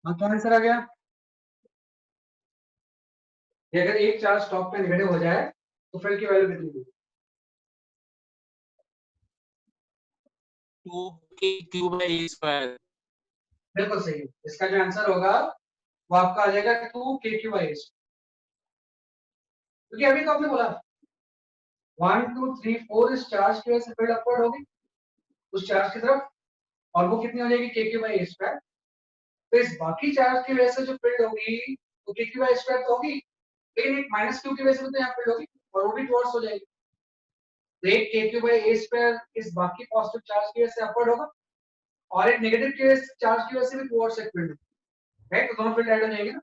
हाँ क्या आंसर आ गया? ये अगर एक चार्ज टॉप पे नेगेटिव हो जाए तो फील्ड की वैल्यू कितनी होगी? 2k/a²। बिल्कुल सही। इसका जो आंसर होगा वो आपका आ जाएगा 2k/a²। क्योंकि अभी तो आपने बोला 1 2 3 4 इस चार्ज की वजह से फील्ड अपवर्ड होगी उस चार्ज की तरफ, और वो कितनी हो जाएगी k/a²। तो इस बाकी चार्ज की वजह से जो फील्ड होगी वो k/a² तो होगी, लेकिन एक माइनस क्यू की वजह से तो यहाँ फील्ड होगी और वो भी टुवर्ड्स हो जाएगी। तो एक k/a² इस बाकी पॉजिटिव चार्ज की वजह से अपवर्ड होगा और एक नेगेटिव के चार्ज की वजह से भी टुवर्ड्स एक फील्ड है, तो दोनों फील्ड ऐड हो जाएंगे ना।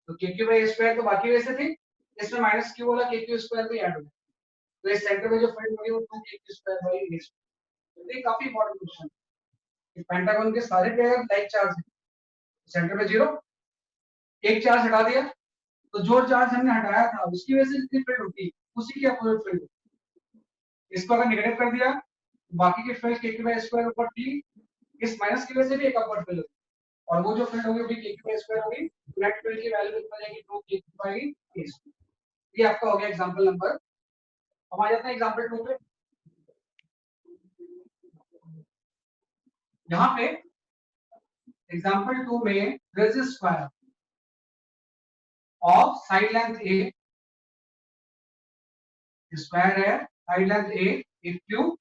तो k/a² तो बाकी वजह से थी, इसमें माइनस क्यू वाला k/q² भी ऐड हो जाएगा। तो इस सेंटर में जो फील्ड होगी वो 2k/a²। तो ये काफी इंपॉर्टेंट क्वेश्चन है। पेंटागन के सारे पेयर लाइक चार्ज है, सेंटर में जीरो, एक चार्ज हटा दिया तो जो चार्ज हमने हटाया था उसकी वजह से जितनी फील्ड होती उसी की अपोजिट फील्ड। इसको अगर नेगेटिव कर दिया तो बाकी की फील्ड k/a² ऊपर थी, इस माइनस की वजह से भी एक अपवर्ड फील्ड होगी और वो जो फील्ड होगी वो भी k/a² होगी। नेट फील्ड की वैल्यू कितना जाएगी 2k/a²। ये आपका हो गया एग्जांपल नंबर। हम आ जाते हैं एग्जांपल 2 पे। यहाँ पे एग्जांपल 2 में there is a square of side length a, square है साइड लेंथ a, एक क्यूब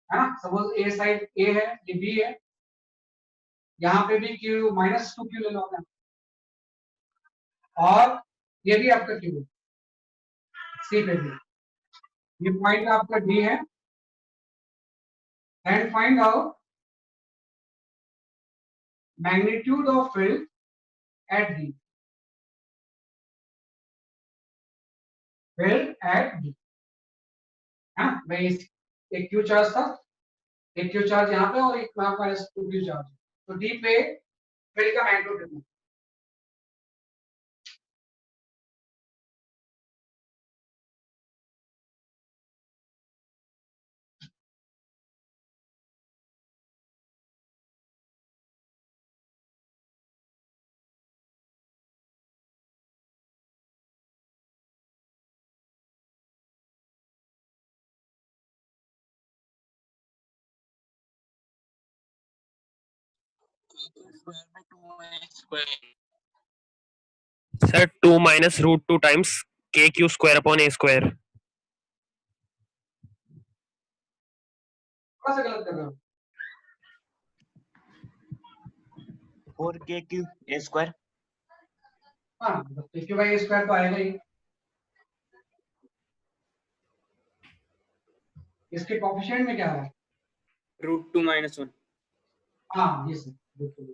है ना। सपोज ए साइड a है, ये b है, यहाँ पे भी क्यूब -2q ले लो आपने, और ये भी आपका क्यूब है सी पे भी। ये पॉइंट आपका डी है and find out magnitude of field at D. Field at D है ना भाई। एक क्यू चार्ज था, एक क्यू चार्ज यहाँ पे और एक -2q चार्ज। तो डी पे फील्ड का मैग्नीट्यूड कितना? Sir 2 - √2 times kq² / a²। थोड़ा सा गलत कर रहे हो। 4k/a²। हाँ k/a² तो आएगा ही। इसके कोएफिशिएंट में क्या है? √2 - 1। हाँ ये सही, बिल्कुल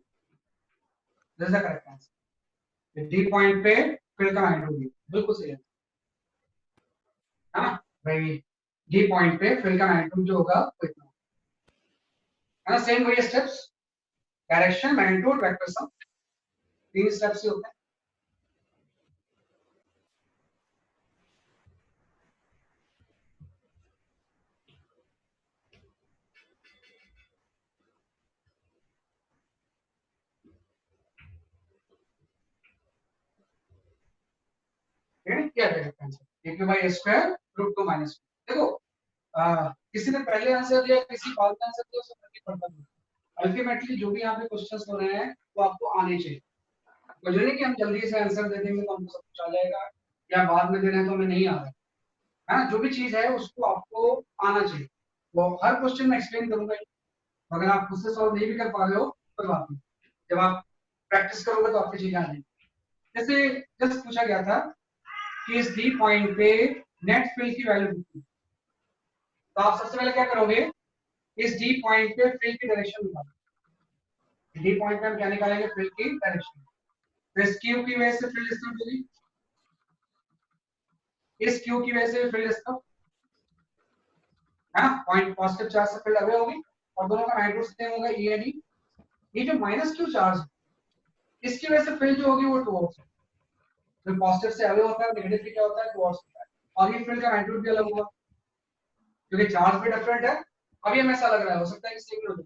this is the correct answer. D point पे फील्ड का मैग्नीट्यूड बिल्कुल सही है ना भाई। डी पॉइंट पे फील्ड का मैग्नीट्यूड जो होगा वो इतना है ना। सेम वही steps, direction, magnitude, vector sum, तीन स्टेप्स ही होते हैं। क्या करेक्ट आंसर k/a² √2 - देखो किसी ने पहले आंसर दिया किसी बाद में आंसर दिया, उससे फर्क नहीं पड़ता। अल्टीमेटली जो भी यहाँ पे क्वेश्चंस हो रहे हैं वो आपको आने चाहिए। मुझे नहीं कि हम जल्दी से आंसर दे देंगे तो हमको सब कुछ आ जाएगा, या बाद में दे रहे हैं तो हमें नहीं आ रहा है। हाँ जो भी चीज है उसको आपको आना चाहिए। वो हर क्वेश्चन में एक्सप्लेन करूंगा ही। अगर आप खुद से सॉल्व नहीं भी कर पा रहे हो कोई बात नहीं, जब आप प्रैक्टिस करोगे तो आपकी चीजें आ जाएंगी। जैसे जस्ट पूछा गया था कि इस डी पॉइंट पे नेट फील्ड की वैल्यू कितनी, तो आप सबसे पहले क्या करोगे, इस डी पॉइंट पे फील्ड की डायरेक्शन निकालो। डी पॉइंट पे हम क्या निकालेंगे, फील्ड की डायरेक्शन। तो इस क्यू की वजह से फील्ड डिस्टर्ब होगी, इस क्यू की वजह से भी फील्ड डिस्टर्ब है ना। पॉइंट पॉजिटिव चार्ज से फील्ड अवे होगी और दोनों का मैग्नीट्यूड सेम होगा ई एंड ई। ये जो माइनस क्यू चार्ज है इसकी वजह से फील्ड जो होगी वो टुवर्ड्स है। जो पॉजिटिव से अवे होता है नेगेटिव से क्या होता है, टुवर्ड्स होता है। और ये फील्ड का मैग्नीट्यूड भी अलग होगा क्योंकि चार्ज भी डिफरेंट है। अभी हमें ऐसा लग रहा है, हो सकता है कि सेम हो जाए,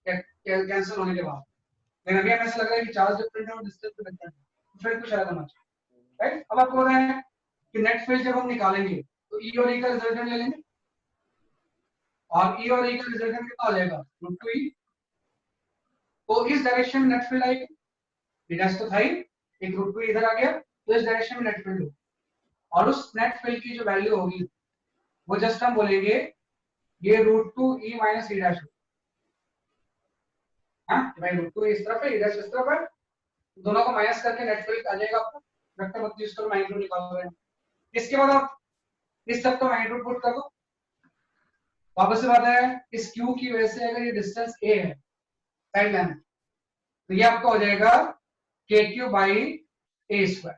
कैंसिल होने के बाद, लेकिन अभी हमें ऐसा लग रहा है कि चार्ज डिफरेंट है और डिस्टेंस डिफरेंट है, फिर कुछ अलग होना चाहिए, राइट। अब आपको पता है कि नेट फील्ड जब हम निकालेंगे तो ई और ई का रिजल्टेंट ले लेंगे, और ई और ई का रिजल्टेंट कितना हो जाएगा, रूट टू ई। तो इस डायरेक्शन में नेट फील्ड आएगी, डैश तो था ही, एक रूट टू इधर आ गया, तो इस डायरेक्शन में नेट फील्ड होगा, और उस नेट फील्ड की जो वैल्यू होगी वो जस्ट हम बोलेंगे ये रूट टू ई माइनस ई डैश, हाँ भाई रूट टू इस तरफ है, ई डैश इस तरफ है, दोनों को माइनस करके नेट फील्ड आ जाएगा आपको, वेक्टर मत यूज करो, मैग्नीट्यूड निकाल रहे हैं। इसके बाद आप इस सब का मैग्नीट्यूड पुट कर दो, वापस से बात है इस क्यू की वजह से अगर ये डिस्टेंस ए है साइड लेंथ, तो ये आपका हो जाएगा के क्यू बाई ए स्क्वायर,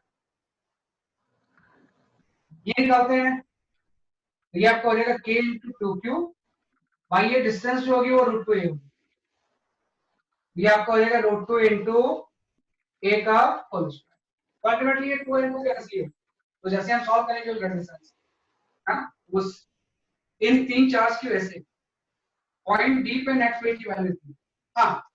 ये निकालते हैं तो ये आपका हो जाएगा के इंटू टू क्यू बाई ये डिस्टेंस जो होगी वो रूट टू ए होगी, ये आपका हो जाएगा रूट टू इंटू ए का होल स्क्वायर। अल्टीमेटली ये 2 इनटू के ऐसे ही है, तो जैसे हम सॉल्व करेंगे वो करने से हां उस इन तीन चार्ज की वजह से पॉइंट डी पे नेट फील्ड की वैल्यू थी। हाँ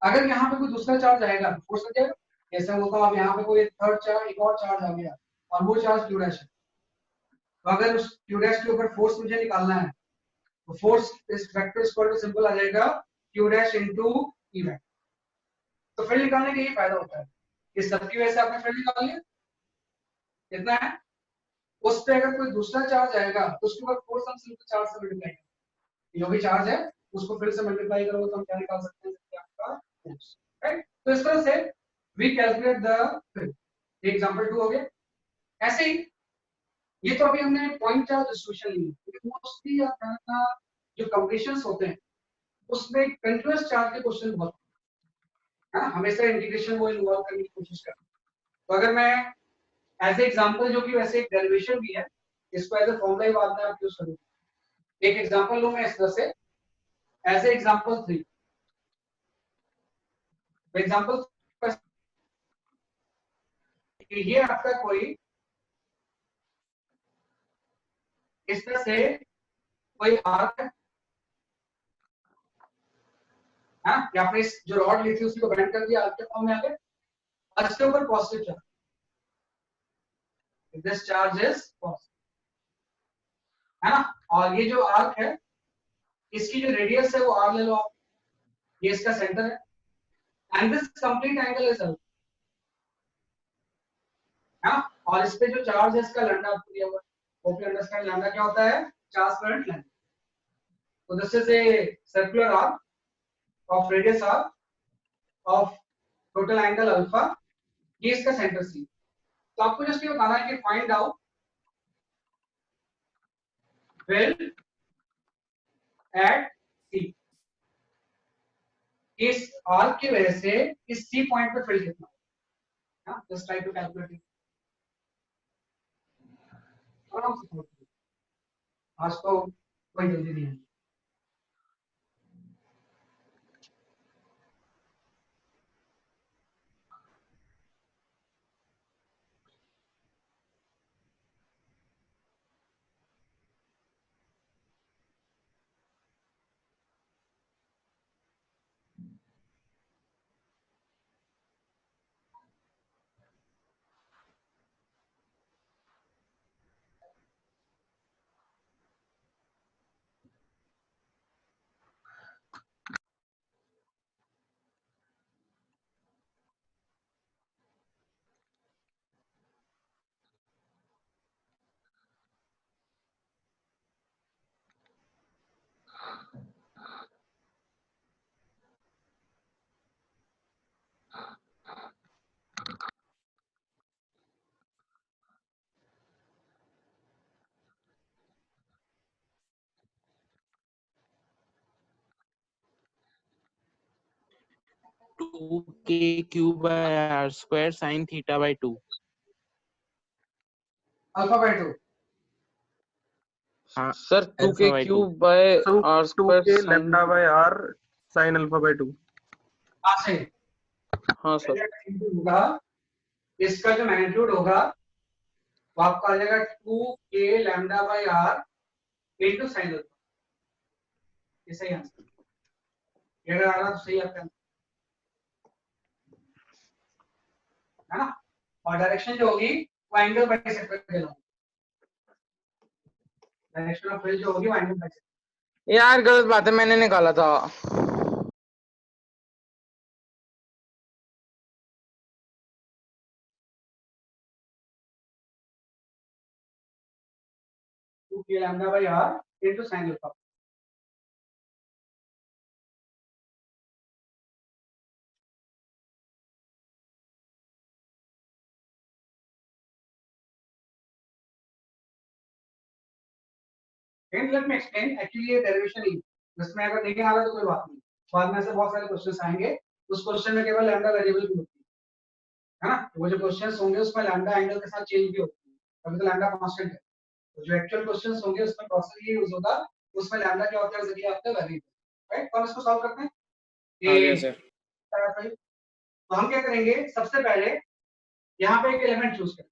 अगर यहाँ पे कोई दूसरा चार्ज आएगा फोर्स लग जाएगा, जैसे हम बोलता हूँ अब यहाँ पे कोई थर्ड चार्ज एक और चार्ज आ गया और वो चार्ज क्यू डैश है, तो अगर उस क्यू डैश के ऊपर फोर्स मुझे निकालना है तो फोर्स इस वेक्टर स्क्वायर टू सिंपल आ जाएगा Q dash into E vector. तो फील्ड निकालने का यही फायदा होता है, इस सब की वजह से आपने फील्ड निकाल लिया, कितना है, उस पे अगर कोई दूसरा चार्ज आएगा तो उसके बाद फोर्स हम सिंपल चार्ज से मल्टीप्लाई करेंगे, जो भी चार्ज है उसको फिर से मल्टीप्लाई करोगे तो हम क्या निकाल सकते हैं कि आपका फोर्स, राइट। तो इस तरह से we calculate the field. Example 2 हो गया। ऐसे ही ये तो अभी हमने पॉइंट चार्ज डिस्ट्रीब्यूशन ली, मोस्टली अपना जो कंप्लीशंस होते हैं उसमें कंटीन्यूअस चार्ज के क्वेश्चन बहुत है, हमेशा इंटीग्रेशन वो इन्वॉल्व करने की कोशिश करते हैं। तो अगर मैं एज ए एग्जांपल, जो कि वैसे एक डेरिवेशन भी है, इसको एज ए फॉर्मूला ही बाद में आप यूज करोगे, एक एग्जांपल लूं मैं इस तरह से एज ए एग्जांपल 3, एग्जांपल ये आपका कोई इस तरह से कोई आर्क है, हाँ या आपने इस जो रॉड ली थी उसी को बेंड कर दिया आर्क के फॉर्म में आ गया, और इसके ऊपर positive charge, this charge is positive, है ना, और ये जो आर्क है इसकी जो रेडियस है वो आर ले लो आप, ये इसका सेंटर है, and this complete angle is L, हाँ, और इस पे जो चार्ज है इसका लैम्डा आपको दिया हुआ है, होप यू अंडरस्टैंड लैम्डा क्या होता है, चार्ज करंट लेंथ। तो this is a circular arc of radius R of total angle alpha, ये इसका सेंटर सी। तो आपको जस्ट ये बताना है कि फाइंड आउट फील्ड एट सी, इस आर्क की वजह से इस सी पॉइंट पे फील्ड कितना है, just try to calculate it. आज तो कोई जल्दी नहीं है। Two K cube by R square sine theta by 2। Alpha by 2, हाँ sir 2 alpha K by 2। Cube by So R 2 square k lambda by r sin alpha by 2. हाँ सही, हाँ सर होगा इसका जो मैग्नीट्यूड होगा वो आपका आ जाएगा 2k lambda by r into sin alpha, ये सही आंसर। ये अगर आ रहा तो सही आपका है ना। और डायरेक्शन जो होगी वो एंगल बाइसेक्टर के लिए, डायरेक्शन ऑफ फील्ड जो होगी वो एंगल बाइसेक्टर। यार गलत बात है, मैंने निकाला था। Two K lambda by R into sine alpha. Let me explain, actually ये डेरिवेशन ही जिसमें अगर नहीं आ रहा तो कोई बात नहीं, बाद में से बहुत सारे क्वेश्चंस आएंगे, उस क्वेश्चन में केवल लैम्डा वेरिएबल भी होती है ना। वो जो क्वेश्चंस होंगे उसमें लैम्डा एंगल के साथ चेंज भी होती है, अभी तो लैम्डा कांस्टेंट है। तो जो एक्चुअल क्वेश्चंस होंगे उसमें प्रोसेस ये यूज होगा, उसमें लैम्डा क्या होता है जरिए आपका वेरिएबल, राइट। और इसको सॉल्व करते हैं ये सर। तो हम क्या करेंगे, सबसे पहले यहाँ पे एक एलिमेंट चूज करें,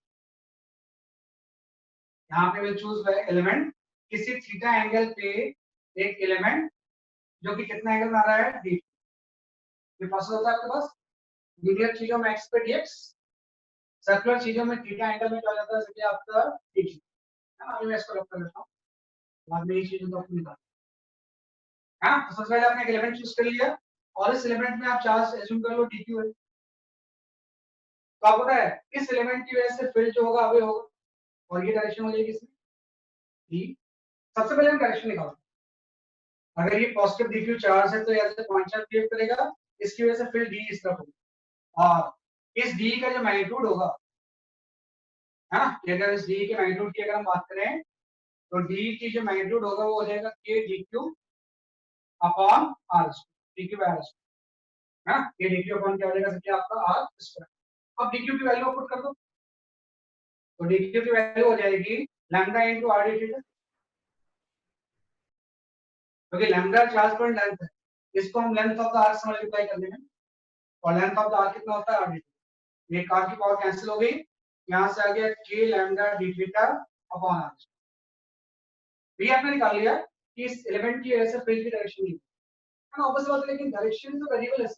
यहाँ पे विल चूज एलिमेंट किसी थीटा एंगल पे, एक एलिमेंट जो कि कितना एंगल बना रहा है डी। ये प्रोसेस होता है आपके पास लीनियर चीजों में x पे dx, सर्कुलर चीजों में थीटा एंगल में क्या हो जाता है जैसे आपका डी है ना। अभी मैं इसको रख कर लेता हूँ, बाद में ये चीजें तो अपनी निकाल हाँ। तो सबसे पहले आपने एक एलिमेंट चूज कर लिया और इस एलिमेंट में आप चार्ज एज्यूम कर लो dq है। तो आपको पता है इस एलिमेंट की वजह से फील्ड जो होगा अवे होगा, और ये डायरेक्शन हो जाएगी इसमें d। सबसे पहले हम डायरेक्शन निकालते हैं, अगर ये पॉजिटिव dq चार्ज है तो यहाँ से पॉइंट चार्ज क्रिएट करेगा, इसकी वजह से फील्ड d इस तरफ होगी, और इस d का जो मैग्नीट्यूड होगा है ना, अगर इस d के मैग्नीट्यूड की अगर हम बात करें तो d की जो मैग्नीट्यूड होगा वो हो जाएगा k dq upon r dq by r है ना। ये dq अपॉन क्या हो जाएगा सर आपका r स्क्वायर। अब dq की वैल्यू पुट कर दो, तो dq की वैल्यू हो जाएगी lambda into r d theta, क्योंकि लैम्डा चार्ज पर लेंथ है, इसको हम लेंथ ऑफ द आर्क से मल्टीप्लाई कर देंगे, और लेंथ ऑफ द आर्क कितना होता है r d थीटा। ये r की पावर कैंसिल हो गई, यहां से आ गया k lambda d theta upon r। ये आपने निकाल लिया कि इस एलिमेंट की वजह से फील्ड की डायरेक्शन नहीं है ना, ऑब्वियस बात है, लेकिन डायरेक्शन तो वेरिएबल है,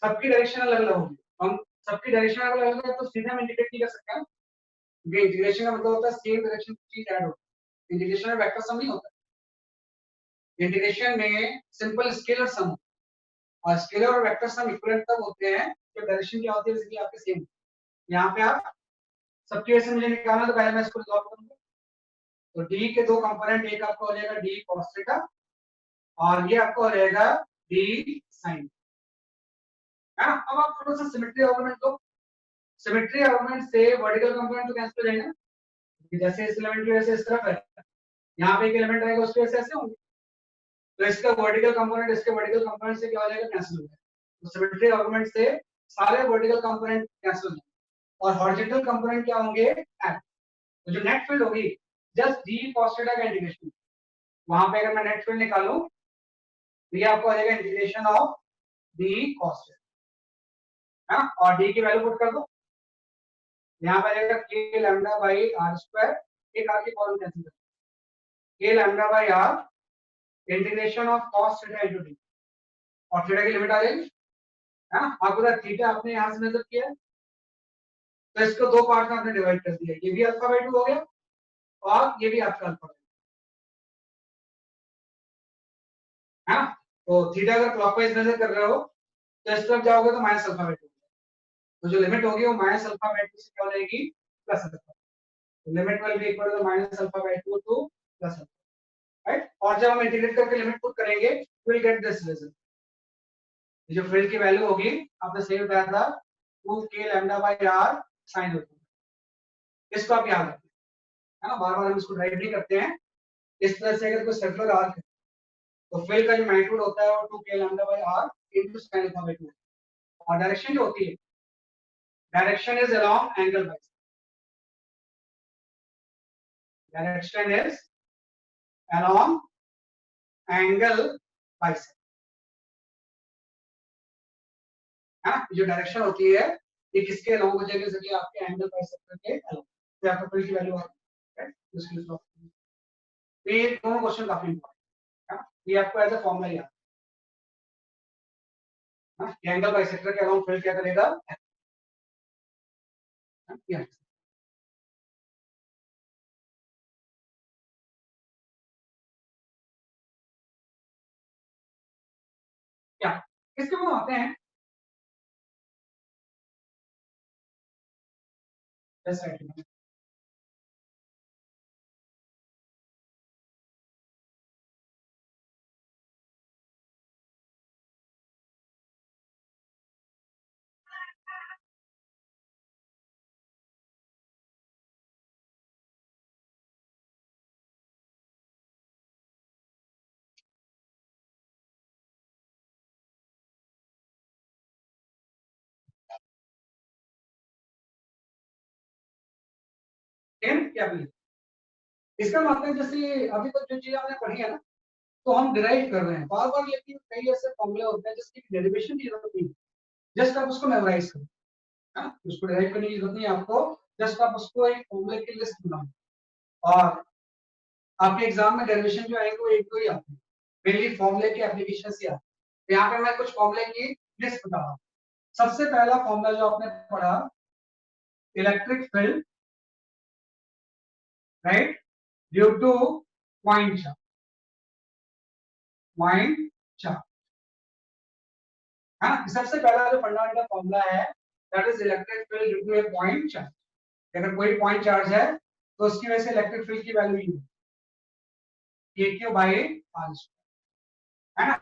सबकी डायरेक्शन अलग अलग होगी। हम सबकी डायरेक्शन अलग अलग है तो सीधे हम इंडिकेट नहीं कर सकते हैं, क्योंकि इंटीग्रेशन का मतलब होता है सेम डायरेक्शन की चीज ऐड हो, इंटीग्रेशन में वेक्टर सम नहीं होता, इंटीग्रेशन में सिंपल स्केलर सम, और स्केलर और वेक्टर सम इक्विवेलेंट तब होते हैं जब डायरेक्शन क्या होती है जैसे कि आपके सेम। यहाँ पे आप सबकी वजह से मुझे निकालना, तो पहले मैं इसको रिजॉल्व करूंगा। तो डी के दो कंपोनेंट, एक आपका हो जाएगा डी cos थीटा और ये आपका हो जाएगा डी sin है ना। अब आप थोड़ा सा सिमेट्री आर्गुमेंट लो, सिमेट्री आर्गुमेंट से वर्टिकल कंपोनेंट तो कैंसिल हो जाएगा, जैसे इस एलिमेंट की वजह से इस तरफ है, यहाँ पे एक एलिमेंट रहेगा उसकी वजह से ऐसे होंगे, तो इसका वर्टिकल कंपोनेंट इसके वर्टिकल कंपोनेंट से क्या हो जाएगा, कैंसिल हो जाएगा। तो सिमेट्री आर्गुमेंट से सारे वर्टिकल कंपोनेंट कैंसिल हो जाएंगे और हॉरिजॉन्टल कंपोनेंट क्या होंगे ऐड। तो जो नेट फील्ड होगी जस्ट डी cos थीटा का इंटीग्रेशन, वहां पे अगर मैं नेट फील्ड निकालूं तो ये आपको आ जाएगा integration of D cos theta है ना, और डी की वैल्यू पुट कर दो, यहाँ पे आ जाएगा k lambda by r square, एक r की पावर कैंसिल कर, k lambda by r integration of cos theta into D, और थीटा की लिमिट आ जाएगी है ना। आपको पता थीटा आपने यहां से मेजर किया है, तो इसको दो पार्ट में आपने डिवाइड कर दिया, ये भी अल्फा बाई 2 हो गया और ये भी आपका अल्फा है ना। तो थीटा अगर क्लॉकवाइज मेजर कर रहे हो तो इस तरफ जाओगे तो माइनस अल्फा बाई 2, तो जो लिमिट होगी वो माइनस अल्फा बाई 2 से क्या हो जाएगी, प्लस अल्फा। तो limit will be equal to minus alpha by 2 two plus alpha, right. और जब हम इंटीग्रेट करके लिमिट पुट करेंगे विल गेट दिस रिजल्ट, जो फील्ड की वैल्यू होगी आपने सही बताया था 2k lambda by r sin alpha, इसको आप याद रखें है ना, बार बार हम इसको राइट नहीं करते हैं। इस तरह से अगर कोई सर्कुलर आर्क है तो फील्ड का जो मैग्नीट्यूड होता है वो 2k lambda by r into sin alpha by 2, और डायरेक्शन जो होती है direction is along angle bisector, direction is along angle bisector है ना। जो डायरेक्शन होती है ये किसके अलोंग हो जाएगी, जैसे कि आपके एंगल बाइसेक्टर के अलोंग, तो आपका फील्ड की वैल्यू आ गई, राइट। इसके लिए ये दोनों क्वेश्चन काफी इंपॉर्टेंट है, ये आपको एज अ फॉर्मूला याद एंगल बाइसेक्टर के अराउंड फील्ड क्या करेगा? क्या इसके बाद आते हैं क्या इसका मतलब जैसे अभी तक जो चीज आपने पढ़ी है ना, तो हम डिराइव कर रहे हैं बार बार, लेकिन कई ऐसे फॉर्मूले होते हैं जिसकी डेरिवेशन की जरूरत नहीं, जस्ट आप उसको मेमोराइज करो, उसको डिराइव करने की जरूरत नहीं है आपको, जस्ट आप उसको एक फॉर्मूले की लिस्ट बनाओ और आपके एग्जाम में डेरिवेशन जो आएंगे वो एक दो ही आते हैं, मेनली फॉर्मूले के एप्लीकेशन से आते हैं। यहाँ पे मैं कुछ फॉर्मूले की लिस्ट बता रहा हूँ। सबसे पहला फॉर्मूला जो आपने पढ़ा, electric field right due to point charge, है ना। सबसे पहला जो फंडामेंटल फॉर्मूला है that is electric field due to a point charge. अगर कोई पॉइंट चार्ज है तो उसकी वजह से इलेक्ट्रिक फील्ड की वैल्यू ये है, Q by r, है ना।